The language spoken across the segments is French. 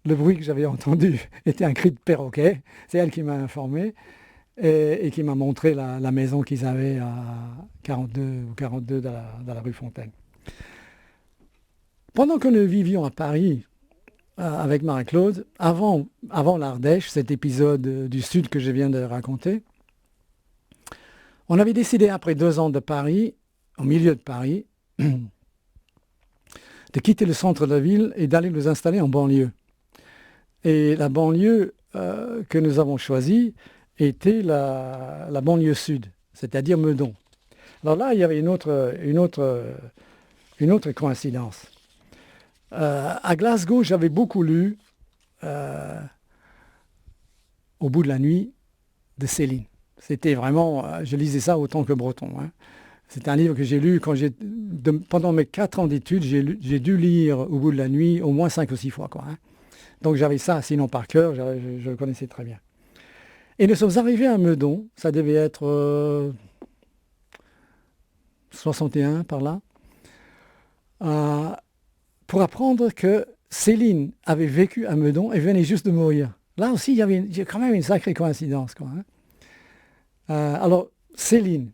le bruit que j'avais entendu était un cri de perroquet. C'est elle qui m'a informé et qui m'a montré la maison qu'ils avaient à 42 ou 42 dans la rue Fontaine. Pendant que nous vivions à Paris avec Marie-Claude, avant l'Ardèche, cet épisode du Sud que je viens de raconter, on avait décidé, après 2 ans de Paris, au milieu de Paris, de quitter le centre de la ville et d'aller nous installer en banlieue. Et la banlieue que nous avons choisie était la banlieue sud, c'est-à-dire Meudon. Alors là, il y avait une autre coïncidence. À Glasgow, j'avais beaucoup lu Au bout de la nuit de Céline. C'était vraiment, je lisais ça autant que breton. Hein. C'est un livre que j'ai lu pendant mes 4 ans d'études, j'ai dû lire Au bout de la nuit au moins 5 ou 6 fois. Quoi, hein. Donc j'avais ça, sinon par cœur, je le connaissais très bien. Et nous sommes arrivés à Meudon, ça devait être 61 par là, pour apprendre que Céline avait vécu à Meudon et venait juste de mourir. Là aussi, il y avait quand même une sacrée coïncidence. Quoi, hein. Alors, Céline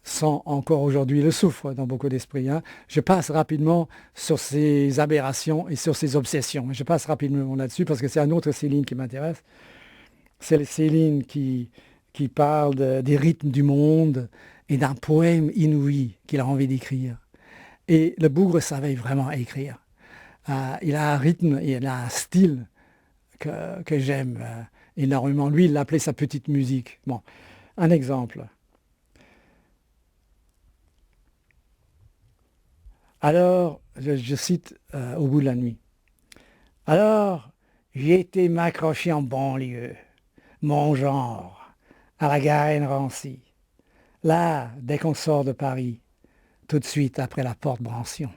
sent encore aujourd'hui le souffre dans beaucoup d'esprits. Hein. Je passe rapidement sur ses aberrations et sur ses obsessions. Je passe rapidement là-dessus parce que c'est un autre Céline qui m'intéresse. C'est Céline qui parle des rythmes du monde et d'un poème inouï qu'il a envie d'écrire. Et le bougre savait vraiment écrire. Il a un rythme, il a un style que j'aime énormément. Lui, il l'appelait sa petite musique. Bon, un exemple. Alors, je cite Au bout de la nuit. Alors, j'ai été m'accrocher en banlieue, mon genre, à la Garenne-Rancy. Là, dès qu'on sort de Paris, tout de suite après la porte Brancion.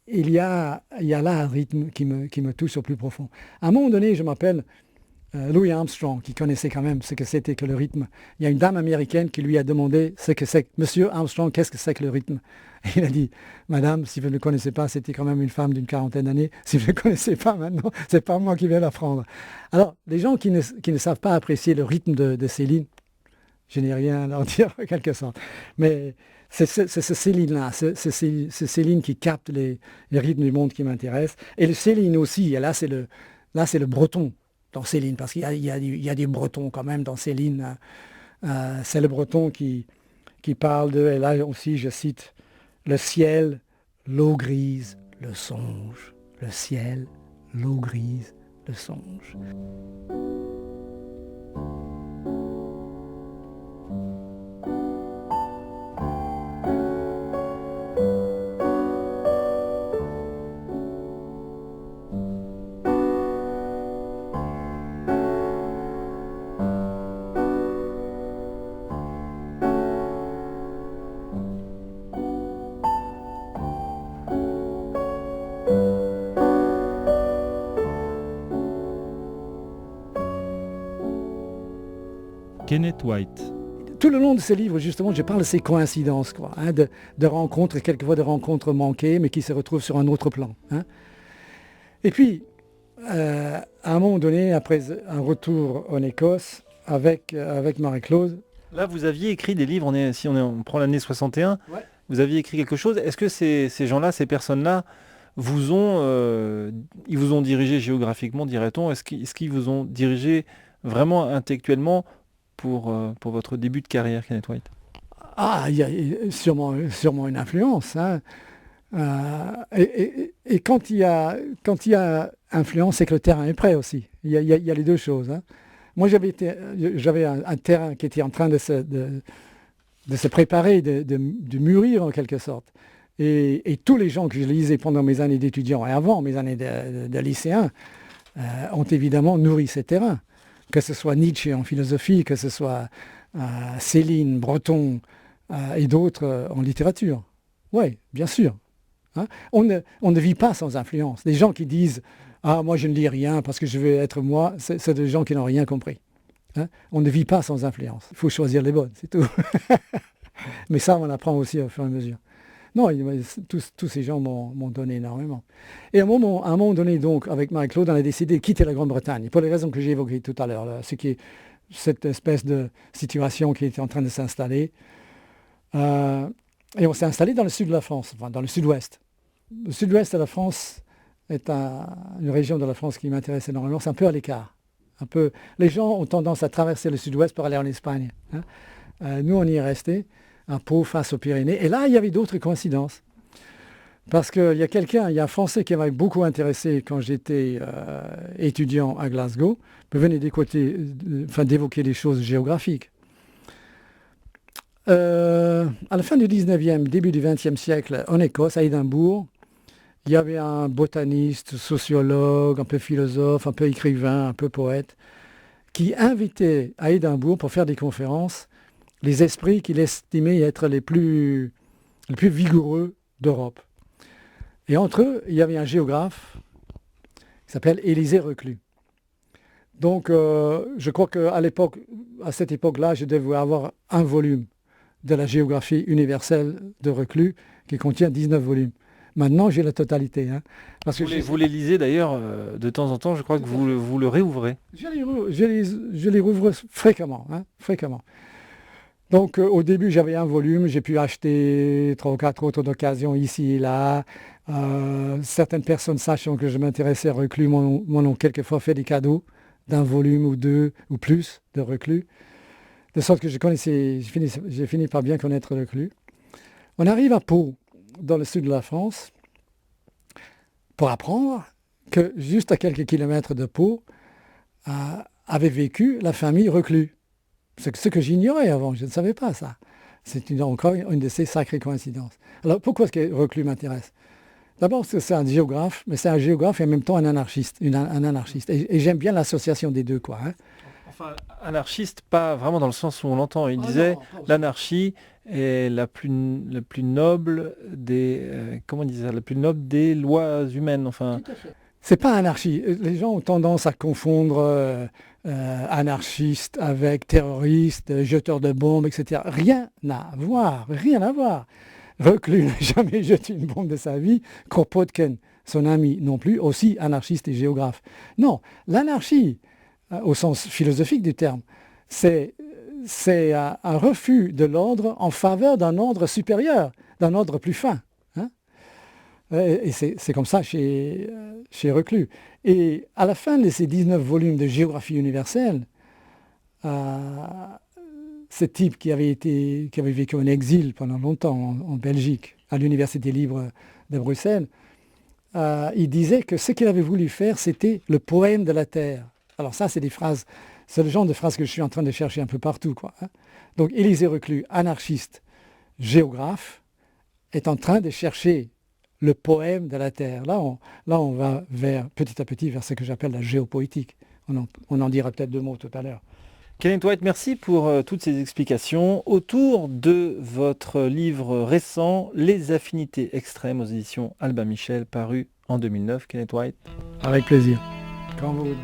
Il y a là un rythme qui me touche au plus profond. À un moment donné, je m'appelle Louis Armstrong, qui connaissait quand même ce que c'était que le rythme. Il y a une dame américaine qui lui a demandé ce que c'est. Monsieur Armstrong, qu'est-ce que c'est que le rythme? Et il a dit, Madame, si vous ne le connaissez pas, c'était quand même une femme d'une 40aine d'années. Si vous ne le connaissez pas maintenant, c'est pas moi qui vais l'apprendre. Alors, les gens qui ne savent pas apprécier le rythme de Céline, je n'ai rien à leur dire en quelque sorte. Mais c'est ce Céline-là, c'est Céline qui capte les rythmes du monde qui m'intéressent. Et le Céline aussi, et là c'est le breton dans Céline, parce qu'il y a des bretons quand même dans Céline. C'est le breton qui parle de, et là aussi je cite, le ciel, l'eau grise, le songe. Le ciel, l'eau grise, le songe. Kenneth White. Tout le long de ce livre, justement, je parle de ces coïncidences, quoi, hein, de rencontres, quelquefois de rencontres manquées, mais qui se retrouvent sur un autre plan. Hein. Et puis, à un moment donné, après un retour en Écosse, avec Marie-Claude... Là, vous aviez écrit des livres, on prend l'année 61, ouais. Vous aviez écrit quelque chose. Est-ce que ces gens-là, ces personnes-là, ils vous ont dirigé géographiquement, dirait-on? Est-ce qu'ils vous ont dirigé vraiment intellectuellement pour votre début de carrière, Kenneth White? Ah, il y a sûrement une influence. Hein. Et quand il y a influence, c'est que le terrain est prêt aussi. Il y a les deux choses. Hein. Moi, j'avais un terrain qui était en train de se préparer, de mûrir en quelque sorte. Et tous les gens que je lisais pendant mes années d'étudiant et avant mes années de lycéen ont évidemment nourri ces terrains. Que ce soit Nietzsche en philosophie, que ce soit Céline, Breton et d'autres en littérature. Oui, bien sûr. Hein. On ne vit pas sans influence. Les gens qui disent « Ah, moi je ne lis rien parce que je veux être moi », c'est des gens qui n'ont rien compris. Hein. On ne vit pas sans influence. Il faut choisir les bonnes, c'est tout. Mais ça, on apprend aussi au fur et à mesure. Non, tous ces gens m'ont donné énormément. Et à un moment donné, donc, avec Marie-Claude, on a décidé de quitter la Grande-Bretagne, pour les raisons que j'ai évoquées tout à l'heure, là, ce qui est cette espèce de situation qui était en train de s'installer. Et on s'est installé dans le sud de la France, enfin dans le sud-ouest. Le sud-ouest de la France est une région de la France qui m'intéresse énormément. C'est un peu à l'écart. Les gens ont tendance à traverser le sud-ouest pour aller en Espagne, hein. Nous, on y est resté, à Pau, face aux Pyrénées. Et là, il y avait d'autres coïncidences. Parce qu'il y a un Français qui m'avait beaucoup intéressé quand j'étais étudiant à Glasgow, me venait d'évoquer des choses géographiques. À la fin du 19e, début du 20e siècle, en Écosse, à Édimbourg, il y avait un botaniste, sociologue, un peu philosophe, un peu écrivain, un peu poète, qui invitait à Édimbourg pour faire des conférences les esprits qu'il estimait être les plus vigoureux d'Europe. Et entre eux, il y avait un géographe qui s'appelle Élisée Reclus. Donc, je crois qu'à cette époque-là, je devais avoir un volume de la géographie universelle de Reclus qui contient 19 volumes. Maintenant, j'ai la totalité. Hein, parce que vous les lisez d'ailleurs de temps en temps, je crois que vous le réouvrez. Je les rouvre fréquemment. Fréquemment. Donc au début, j'avais un volume, j'ai pu acheter 3 ou 4 autres d'occasion ici et là. Certaines personnes, sachant que je m'intéressais à Reclus, m'en ont quelquefois fait des cadeaux d'un volume ou deux ou plus de Reclus. De sorte que j'ai fini par bien connaître Reclus. On arrive à Pau, dans le sud de la France, pour apprendre que juste à quelques kilomètres de Pau avait vécu la famille Reclus. Ce que j'ignorais avant, je ne savais pas ça. C'est encore une de ces sacrées coïncidences. Alors pourquoi est-ce que Reclus m'intéresse? D'abord parce que c'est un géographe, mais c'est un géographe et en même temps un anarchiste. Et j'aime bien l'association des deux, quoi. Hein. Enfin, anarchiste, pas vraiment dans le sens où on l'entend. Il disait l'anarchie est la plus noble des la plus noble des lois humaines. Enfin, tout à fait. C'est pas anarchie. Les gens ont tendance à confondre anarchiste avec terroriste, jeteur de bombes, etc. Rien à voir, rien à voir. Reclus n'a jamais jeté une bombe de sa vie. Kropotkin, son ami non plus, aussi anarchiste et géographe. Non, l'anarchie, au sens philosophique du terme, c'est un refus de l'ordre en faveur d'un ordre supérieur, d'un ordre plus fin. Hein. Et c'est comme ça chez Reclus. Et à la fin de ces 19 volumes de géographie universelle, ce type qui avait vécu en exil pendant longtemps en Belgique, à l'Université libre de Bruxelles, il disait que ce qu'il avait voulu faire, c'était le poème de la Terre. Alors ça, c'est le genre de phrases que je suis en train de chercher un peu partout, quoi. Hein. Donc Élisée Reclus, anarchiste, géographe, est en train de chercher le poème de la Terre. Là, on va petit à petit vers ce que j'appelle la géopoétique. On en dira peut-être 2 mots tout à l'heure. Kenneth White, merci pour toutes ces explications autour de votre livre récent, Les affinités extrêmes aux éditions Albin Michel, paru en 2009. Kenneth White. Avec plaisir. Quand vous voulez.